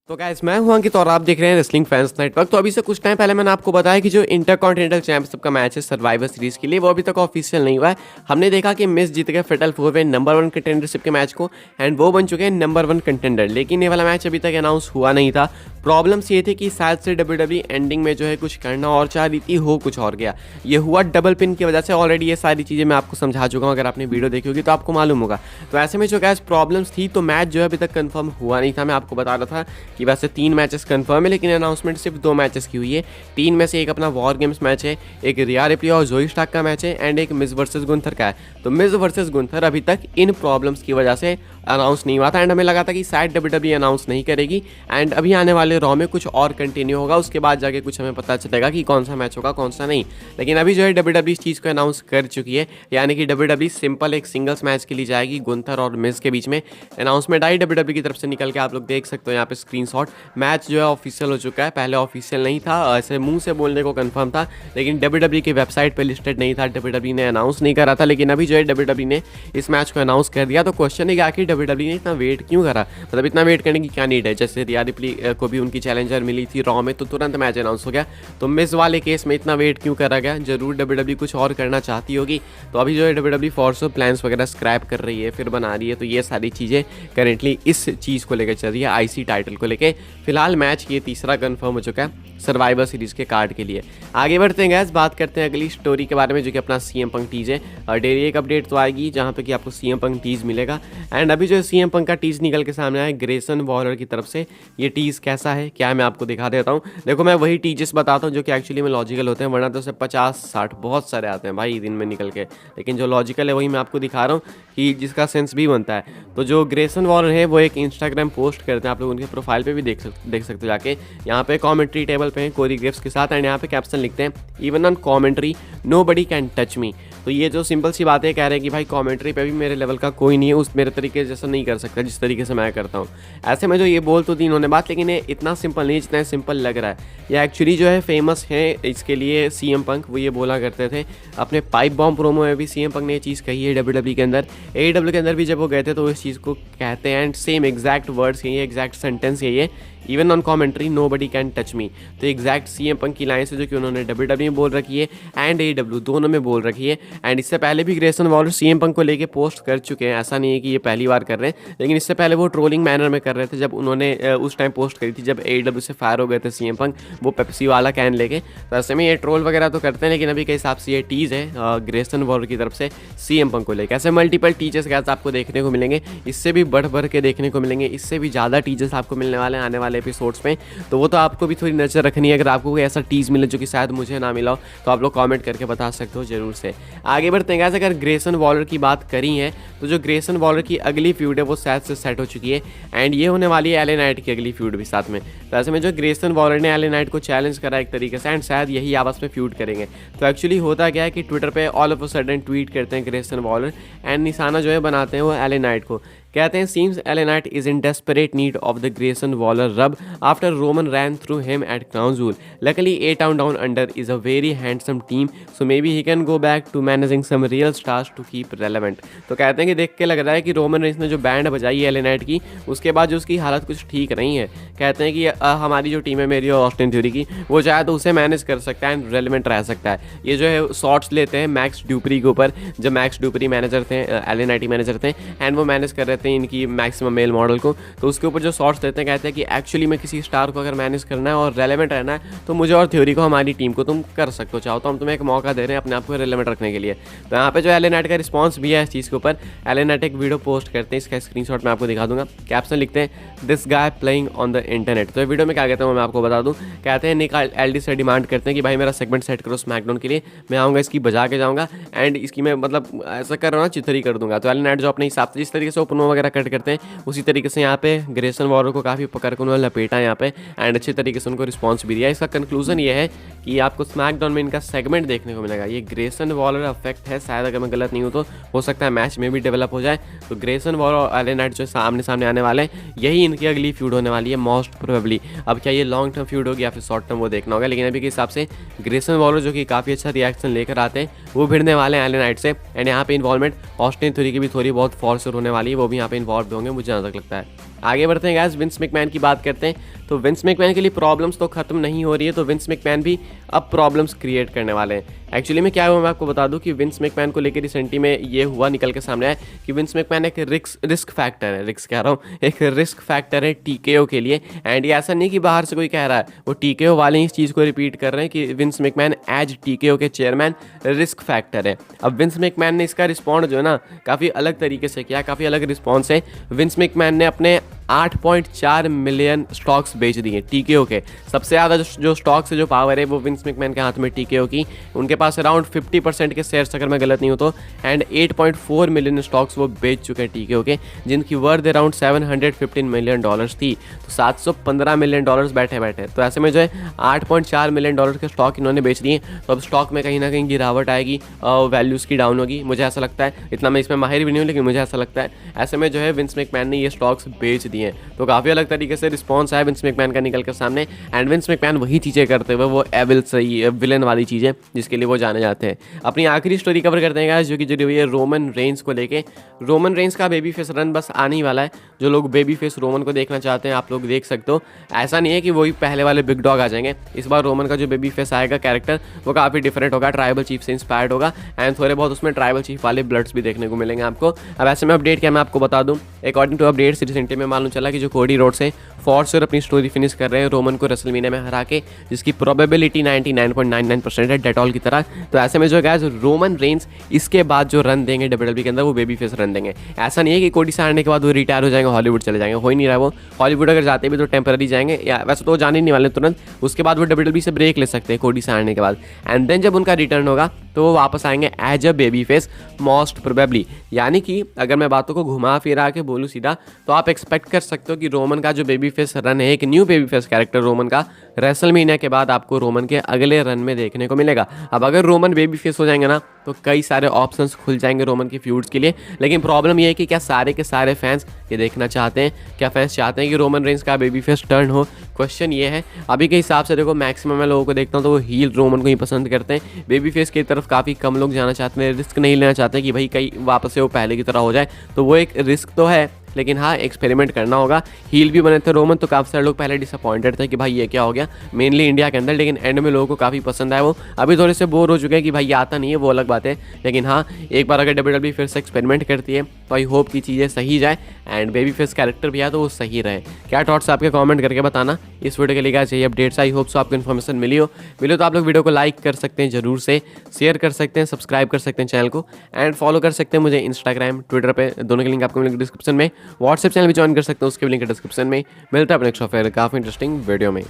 तो गाइस मैं हूं अंकित और आप देख रहे हैं रेसलिंग फैंस नेटवर्क। तो अभी से कुछ टाइम पहले मैंने आपको बताया कि जो इंटरकॉन्टिनेंटल चैंपियनशिप का मैच है सर्वाइवर सीरीज के लिए वो अभी तक ऑफिशियल नहीं हुआ है। हमने देखा कि मिस जीत गए फेटल 4 वे नंबर 1 कंटेंडरशिप के मैच को एंड वो बन चुके हैं नंबर 1 कंटेंडर, लेकिन ये वाला मैच अभी तक अनाउंस हुआ नहीं था। प्रॉब्लम्स ये थी कि शायद से WWE एंडिंग में जो है कुछ करना और चाह रही थी, हो कुछ और गया। ये हुआ डबल पिन की वजह से। ऑलरेडी ये सारी चीज़ें मैं आपको समझा चुका हूँ, अगर आपने वीडियो देखी होगी तो आपको मालूम होगा। तो ऐसे में जो गैस प्रॉब्लम्स थी तो मैच जो है अभी तक कंफर्म हुआ नहीं था। मैं आपको बता रहा था कि वैसे 3 मैचेस कंफर्म है, लेकिन अनाउंसमेंट सिर्फ 2 मैचेस की हुई है। 3 में से एक अपना वॉर गेम्स मैच है, एक रिया रिप्ली और जोई स्टार्क का मैच है एंड एक मिस वर्सेस गुंथर का है। तो मिस वर्सेस गुंथर अभी तक इन प्रॉब्लम्स की वजह से अनाउंस नहीं हुआ था एंड हमें लगा था कि शायद WWE अनाउंस नहीं करेगी एंड अभी आने वाले रॉ में कुछ और कंटिन्यू होगा, उसके बाद जाके कुछ हमें पता चलेगा कि कौन सा मैच होगा कौन सा नहीं। लेकिन अभी जो है WWE इस चीज़ को अनाउंस कर चुकी है, यानी कि WWE सिंपल एक सिंगल्स मैच के लिए जाएगी गुंथर और मिस के बीच में। अनाउंसमेंट आई WWE की तरफ से निकल के, आप लोग देख सकते हो यहाँ पे स्क्रीनशॉट। मैच जो है ऑफिशियल हो चुका है, पहले ऑफिशियल नहीं था, ऐसे मुंह से बोलने को कंफर्म था लेकिन WWE की वेबसाइट पे लिस्टेड नहीं था, WWE ने अनाउंस नहीं करा था। लेकिन अभी जो है WWE ने इस मैच को अनाउंस कर दिया। तो क्वेश्चन है कि आखिर WWE ने इतना वेट क्यों करा, मतलब इतना वेट करने की क्या नीड है। जैसे रिया रिप्ली को भी उनकी चैलेंजर मिली थी रॉ में तो तुरंत मैच अनाउंस हो गया, तो मिस वाले केस में इतना वेट क्यों करा गया। जरूर WWE कुछ और करना चाहती होगी। तो अभी जो है WWE फॉर्स ऑफ प्लान्स वगैरह स्क्रैप कर रही है, फिर बना रही है। तो ये सारी चीज़ें करेंटली इस चीज़ को लेकर चल रही है, IC टाइटल को लेकर। फिलहाल मैच ये तीसरा कंफर्म हो चुका है सर्वाइवर सीरीज के कार्ड के लिए। आगे बढ़ते हैं गैस, बात करते हैं अगली स्टोरी के बारे में, जो कि अपना CM पंक टीज है। और डेली एक अपडेट तो आएगी जहाँ पे कि आपको CM पंक टीज मिलेगा एंड अभी जो CM पंक का टीज निकल के सामने आया ग्रेसन वॉलर की तरफ से। ये टीज कैसा है क्या मैं आपको दिखा देता हूँ। देखो मैं वही टीजेस बताता हूँ जो कि एक्चुअली में लॉजिकल होते हैं, वरना तो उसे 50-60 बहुत सारे आते हैं भाई दिन में निकल के, लेकिन जो लॉजिकल है वही मैं आपको दिखा रहा हूँ कि जिसका सेंस भी बनता है। तो जो ग्रेसन वॉलर है वो एक इंस्टाग्राम पोस्ट करते हैं, आप लोग उनके प्रोफाइल पे भी देख सकते हो जाके। यहाँ पे कमेंट्री टेबल पे हैं कोरी ग्रेव्स के साथ एंड यहाँ पे कैप्शन लिखते हैं even on commentary nobody can touch me. तो ये जो सिंपल सी बातें कह रहे हैं कि भाई कमेंट्री पे भी मेरे लेवल का कोई नहीं है, उस मेरे तरीके जैसा नहीं कर सकता जिस तरीके से मैं करता हूँ। ऐसे में जो ये बोल तो दी इन्होंने बात, लेकिन ये इतना सिंपल नहीं जितना सिंपल लग रहा है। ये एक्चुअली जो है फेमस है इसके लिए CM पंक, वो ये बोला करते थे अपने पाइप बॉम्ब प्रोमो में भी CM पंक ने ये चीज़ कही है। WWE के अंदर AEW के अंदर भी जब वो गए थे तो इस चीज़ को कहते हैं एंड सेम एग्जैक्ट वर्ड्स यही है, एग्जैक्ट सेंटेंस यही है, even on commentary nobody can touch me. तो एग्जैक्ट CM पंक की लाइन से जो कि उन्होंने WWE में बोल रखी है एंड AEW दोनों में बोल रखी है। एंड इससे पहले भी ग्रेसन वॉलर CM पंक को लेके पोस्ट कर चुके हैं, ऐसा नहीं है कि ये पहली बार कर रहे हैं, लेकिन इससे पहले वो ट्रोलिंग मैनर में कर रहे थे जब उन्होंने उस टाइम पोस्ट करी थी जब AEW से फायर हो गए थे CM पंक वो पेप्सी वाला कैन लेके। तो ऐसे में ये ट्रोल वगैरह तो करते हैं, लेकिन अभी के हिसाब से ये टीज है ग्रेसन वॉलर की तरफ से CM पंक को लेकर। ऐसे मल्टीपल टीचर्स गैस आपको देखने को मिलेंगे, इससे भी बढ़ के देखने को मिलेंगे, इससे भी ज़्यादा टीचर्स आपको मिलने वाले हैं आने वाले एपिसोड्स में। तो वो तो आपको भी थोड़ी नज़र रखनी है। अगर आपको कोई ऐसा टीज मिले जो कि शायद मुझे ना मिला हो तो आप लोग कमेंट करके बता सकते हो जरूर से। आगे बढ़ते हैं। अगर ग्रेसन वॉलर की बात करी है तो जो ग्रेसन वॉलर की अगली फ्यूड है वो शायद से सेट हो चुकी है एंड ये होने वाली है LA नाइट की अगली फ्यूड भी साथ में। तो ऐसे में जो ग्रेसन वॉलर ने LA नाइट को चैलेंज करा एक तरीके से एंड शायद यही आपस में फ्यूड करेंगे। तो एक्चुअली होता क्या है कि ट्विटर पे all of a sudden tweet करते हैं ग्रेसन वॉलर एंड निशाना जो है बनाते हैं वो LA नाइट को। कहते हैं seems LA night is in desperate need of the Grayson Waller rub after Roman ran through him at Crown Jewel. Luckily A Town Down Under is a very handsome team so maybe he can go back to managing some real stars to keep relevant. तो कहते हैं कि देख के लग रहा है कि रोमन रेंस ने जो बैंड बजाई है LA नाइट की उसके बाद जो उसकी हालत कुछ ठीक नहीं है। कहते हैं कि हमारी जो टीम है मेरी और ऑस्टिन थ्योरी की वो चाहे तो उसे मैनेज कर सकता है एंड रेलिवेंट रह सकता है। ये जो है शॉट्स लेते हैं मैक्स ड्यूपरी के ऊपर, जब मैक्स ड्यूपरी मैनेजर थे LA नाइट मैनेजर थे एंड वो मैनेज कर रहे थे इनकी मैक्सिमम मेल मॉडल को। तो उसके ऊपर जो शॉट्स देते हैं कहते हैं कि एक्चुअली में किसी स्टार को अगर मैनेज करना है और रेलेवेंट रहना है तो मुझे और थ्योरी को हमारी टीम को तुम कर सकते हो, चाहो तो हम तुम्हें एक मौका दे रहे हैं अपने आप को रेलेवेंट रखने के लिए। तो यहाँ पे जो LA नाइट का रिस्पॉन्स भी है इस चीज़ के ऊपर। LA नाइट एक वीडियो पोस्ट करते हैं, इसका स्क्रीनशॉट मैं आपको दिखा दूंगा। कैप्शन लिखते हैं this guy playing on the internet. तो वीडियो में क्या कहते हैं मैं आपको बता दूं। कहते हैं निक LD से डिमांड करते हैं कि भाई मेरा सेगमेंट सेट करो स्मैकडाउन के लिए, मैं आऊँगा इसकी बजा के जाऊँगा एंड इसकी मैं मतलब ऐसा कर रहा हूँ चिथरी कर दूंगा। तो LA नाइट जो अपने हिसाब से जिस तरीके से ओपन वगैरह कट करते हैं उसी तरीके से यहाँ पे ग्रेसन वॉलर को काफ़ी पकड़ कर उन्होंने लपेटा यहाँ पे एंड अच्छे तरीके से उनको रिस्पॉन्स भी दिया। इसका कंक्लूजन ये है कि आपको स्मैकडाउन में इनका सेगमेंट देखने को मिलेगा। ये ग्रेसन वॉलर अफेक्ट है शायद, अगर मैं गलत नहीं हूँ तो हो सकता है मैच में भी डेवलप हो जाए। तो ग्रेसन वॉलर और LA नाइट जो सामने आने वाले हैं यही इनकी अगली फ्यूड होने वाली है मोस्ट प्रोबेबली। अब क्या ये लॉन्ग टर्म फ्यूड होगी या फिर शॉर्ट टर्म वो देखना होगा, लेकिन अभी के हिसाब से ग्रेसन वॉलर जो कि काफ़ी अच्छा रिएक्शन लेकर आते हैं वो भिड़ने वाले हैं LA नाइट से एंड यहाँ पे इन्वॉल्वमेंट ऑस्टिन थ्योरी की भी थोड़ी बहुत फोर्स होने वाली है, वो भी यहाँ पे इन्वॉल्व होंगे मुझे जहाँ तक लगता है। आगे बढ़ते हैं गाइस, विंस मैकमैन की बात करते हैं। तो विंस मैकमैन के लिए प्रॉब्लम्स तो खत्म नहीं हो रही है, तो विंस मैकमैन भी अब प्रॉब्लम्स क्रिएट करने वाले हैं। एक्चुअली में क्या हुआ, मैं आपको बता दूं कि विंस मैकमैन को लेकर रिसेंटली में ये हुआ, निकल के सामने आया कि विंस मैकमैन एक रिस्क फैक्टर है, एक रिस्क फैक्टर है टीकेओ के लिए। एंड ये ऐसा नहीं कि बाहर से कोई कह रहा है, वो टीकेओ वाले इस चीज़ को रिपीट कर रहे हैं कि विंस मैकमैन एज टीकेओ के चेयरमैन रिस्क फैक्टर है। अब विंस मैकमैन ने इसका रिस्पॉन्ड जो है ना काफ़ी अलग तरीके से किया, काफ़ी अलग रिस्पॉन्स है। विंस मैकमैन ने अपने 8.4 मिलियन स्टॉक्स बेच दिए टीकेओ के। सबसे ज़्यादा जो स्टॉक्स है, जो पावर है, वो विंस मैकमैन के हाथ में टीकेओ की। उनके पास अराउंड 50% के शेयर्स, अगर मैं गलत नहीं हूँ तो। एंड 8.4 मिलियन स्टॉक्स वो बेच चुके हैं टीकेओ के, जिनकी वर्थ अराउंड $715 मिलियन थी। तो $715 मिलियन बैठे बैठे, तो ऐसे में जो है 8.4 मिलियन डॉलर के स्टॉक इन्होंने बेच दिए। तो अब स्टॉक में कहीं ना कहीं गिरावट आएगी, वैल्यूज़ की डाउन होगी, मुझे ऐसा लगता है। इतना मैं इसमें माहिर भी नहीं हूँ, लेकिन मुझे ऐसा लगता है। ऐसे में जो है विंस मैकमैन ने ये स्टॉक्स बेच दिए। तो काफ़ी अलग तरीके से रिस्पॉन्स आया विंस मैकमैन का निकल कर सामने। एंड विंस मैकमैन वही चीज़ें करते हुए, वो एविल सही विलन वाली चीज़ें जिसके लिए वो जाने जाते हैं। अपनी आखिरी स्टोरी कवर करते हैं गाइस, जो कि जुड़ी हुई है रोमन रेंस को लेके। रोमन रेंस का बेबी फेस रन बस आने ही वाला है। जो लोग बेबी फेस रोमन को देखना चाहते हैं, आप लोग देख सकते हो। ऐसा नहीं है कि वही पहले वाले बिग डॉग आ जाएंगे। इस बार रोमन का जो बेबी फेस आएगा कैरेक्टर, वो काफ़ी डिफरेंट होगा, ट्राइबल चीफ से इंस्पायर्ड होगा। एंड थोड़े बहुत उसमें ट्राइबल चीफ वाले ब्लड्स भी देखने को मिलेंगे आपको। अब ऐसे में अपडेट क्या मैं आपको बता दूं, अकॉर्डिंग टू अपडेट्स रिसेंटली में मालूम चला कि जो कोडी रोड से फॉर श्योर अपनी स्टोरी फिनिश कर रहे हैं रोमन को रेसलमेनिया में हरा के, जिसकी प्रोबेबिलिटी 99.99% है डेटॉल की तरह। तो ऐसे में जो गाइस रोमन रेंस इसके बाद जो रन देंगे WWE के अंदर, वो बेबी फेस रन देंगे। ऐसा नहीं है कि कोडी से हारने के बाद वो रिटायर हो जाएंगे, हॉलीवुड चले जाएंगे, हो ही नहीं रहा वो। हॉलीवुड अगर जाते भी तो टेम्पररी जाएंगे, या वैसे तो जाने नहीं वाले तुरंत। उसके बाद वो WWE से ब्रेक ले सकते हैं कोडी से हारने के बाद। एंड देन जब उनका रिटर्न होगा तो वो वापस आएंगे as a baby face most probably. यानी कि अगर मैं बातों को घुमा फिरा के बोलूँ सीधा, तो आप एक्सपेक्ट कर सकते हो कि रोमन का जो बेबी फेस रन है, एक new baby face character Roman का, रेसलमेनिया के बाद आपको रोमन के अगले रन में देखने को मिलेगा। अब अगर रोमन बेबी फेस हो जाएंगे ना, तो कई सारे ऑप्शंस खुल जाएंगे रोमन के फ्यूड्स के लिए। लेकिन प्रॉब्लम ये है कि क्या सारे के सारे फैंस ये देखना चाहते हैं? क्या फैंस चाहते हैं कि रोमन रेंस का बेबी फेस टर्न हो? क्वेश्चन ये है। अभी के हिसाब से देखो, मैक्सिमम मैं लोगों को देखता हूँ तो वो हील रोमन को ही पसंद करते हैं। बेबी फेस की तरफ काफ़ी कम लोग जाना चाहते हैं, रिस्क नहीं लेना चाहते कि भाई कहीं वापस से वो पहले की तरह हो जाए। तो वो एक रिस्क तो है, लेकिन हाँ, एक्सपेरिमेंट करना होगा। हील भी बने थे रोमन, तो काफ़ी सारे लोग पहले डिसअपॉइंटेड थे कि भाई ये क्या हो गया, मेनली इंडिया के अंदर। लेकिन एंड में लोगों को काफ़ी पसंद आया वो। अभी थोड़े से बोर हो चुके हैं कि भाई ये आता नहीं है, वो अलग बात है। लेकिन हाँ, एक बार अगर WWE फिर से एक्सपेरिमेंट करती है तो आई होप की चीज़ें सही जाए, एंड बेबी फेस कैरेक्टर भी आया तो वो सही रहे। क्या थॉट्स आपके कमेंट करके बताना। इस वीडियो के लिए क्या चाहिए अपडेट्स, आई होप सो आपको इन्फॉर्मेशन मिली तो आप लोग वीडियो को लाइक कर सकते हैं जरूर से, शेयर कर सकते हैं, सब्सक्राइब कर सकते हैं चैनल को, एंड फॉलो कर सकते हैं मुझे इंस्टाग्राम, ट्विटर पे, दोनों के लिंक आपको मिलेंगे डिस्क्रिप्शन में। व्हाट्सएप चैनल भी ज्वाइन कर सकते हैं, उसके भी लिंक डिस्क्रिप्शन में। मिलता है अपने नेक्स्ट काफ़ी इंटरेस्टिंग वीडियो में।